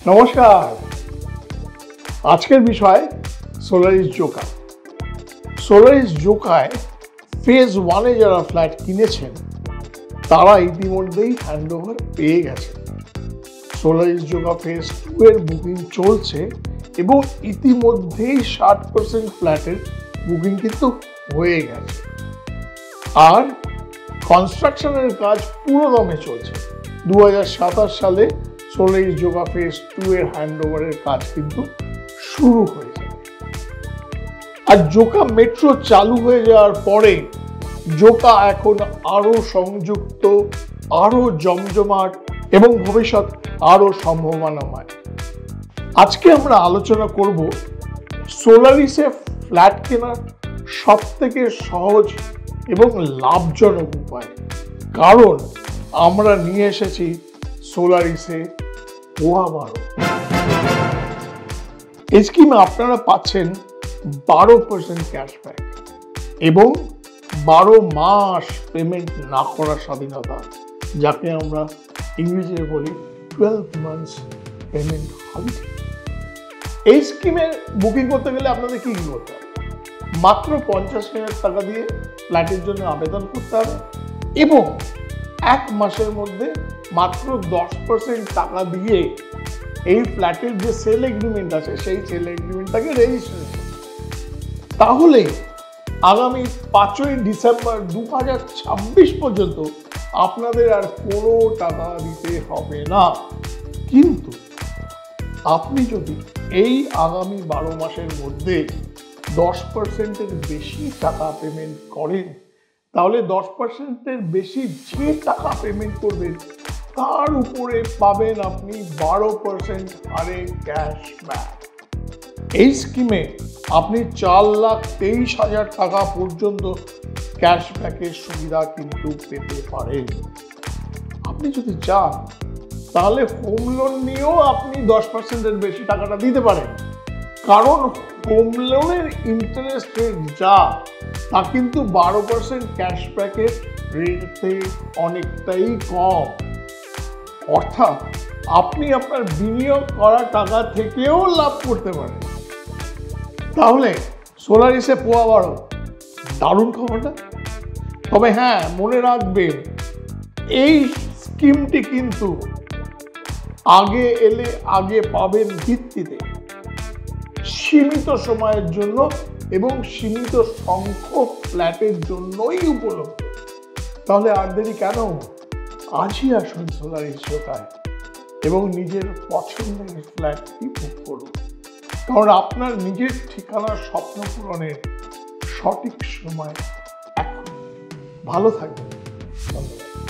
নমস্কার। আজকের বিষয় সোলারিস জোকা। সোলারিস জোকায় ফেজ 1-এ যারা ফ্ল্যাট কিনেছেন তারা ইতিমধ্যেই হ্যান্ডওভার পেয়ে গেছেন। সোলারিস জোকা ফেজ 2-এর বুকিং চলছে এবং ইতিমধ্যেই 60% ফ্ল্যাটের বুকিং কিন্তু হয়ে গেছে। আর কনস্ট্রাকশনের কাজ পুরো দমে চলছে। 2027 সালে সোলারিস জোকা ফেজ 2-এর হ্যান্ডওভারের কাজ কিন্তু শুরু হয়ে যাবে। আর জোকা মেট্রো চালু হয়ে যাওয়ার পরে জোকা এখন আরো সংযুক্ত, আরো জমজমাট এবং ভবিষ্যৎ আরো সম্ভাবনাময়। আজকে আমরা আলোচনা করব সোলারিসে ফ্ল্যাট কেনার সব থেকে সহজ এবং লাভজনক উপায়, কারণ আমরা নিয়ে এসেছি সোলারিসে পোয়া 12। এই স্কিমে আপনারা পাচ্ছেন 12% ক্যাশব্যাক এবং 12 মাস পেমেন্ট না করার স্বাধীনতা, যাকে আমরা ইংরেজিতে বলি 12 months পেমেন্ট হলিডে। এই স্কিমে বুকিং করতে গেলে আপনাদের কি করতে হবে? মাত্র 50,000 টাকা দিয়ে ফ্ল্যাটের জন্য আবেদন করতে হবে এবং 1 মাসের মধ্যে মাত্র 10% টাকা দিয়ে এই ফ্ল্যাটের যে সেল এগ্রিমেন্ট আছে সেই সেল এগ্রিমেন্টটাকে রেজিস্ট্রেশন। তাহলে আগামী 5ই ডিসেম্বর 2026 পর্যন্ত আপনাদের আর কোনো টাকা দিতে হবে না। কিন্তু আপনি যদি এই আগামী 12 মাসের মধ্যে 10%-এর বেশি টাকা পেমেন্ট করেন, তাহলে 10%-এর বেশি যে টাকা পেমেন্ট করবেন তার উপরে পাবেন আপনি 12% হারে ক্যাশব্যাক। এই স্কিমে আপনি 4,23,000 টাকা পর্যন্ত ক্যাশব্যাকের সুবিধা কিন্তু পেতে পারেন। আপনি যদি চান তাহলে হোম লোন নিয়েও আপনি 10%-এর বেশি টাকাটা দিতে পারেন, কারণ হোম লোনের ইন্টারেস্ট রেট যা তা কিন্তু 12% ক্যাশব্যাকের রেটে অনেকটাই কম। অর্থাৎ আপনি আপনার বিনিয়োগ করা টাকা থেকেও লাভ করতে পারেন। তাহলে সোলারিসে পোয়া 12 দারুণ খবরটা। তবে হ্যাঁ, মনে রাখবেন এই স্কিমটি কিন্তু আগে এলে আগে পাবেন ভিত্তিতে সীমিত সময়ের জন্য এবং সীমিত সংখ্যক ফ্ল্যাটের জন্যই উপলব্ধ। তাহলে আর দেরি কেন? আজই আসুন সোলারিস জোকায় এবং নিজের পছন্দের ফ্ল্যাটটি বুক করুন, কারণ আপনার নিজের ঠিকানার স্বপ্ন পূরণের সঠিক সময় এখন। ভালো থাকবেন। ধন্যবাদ।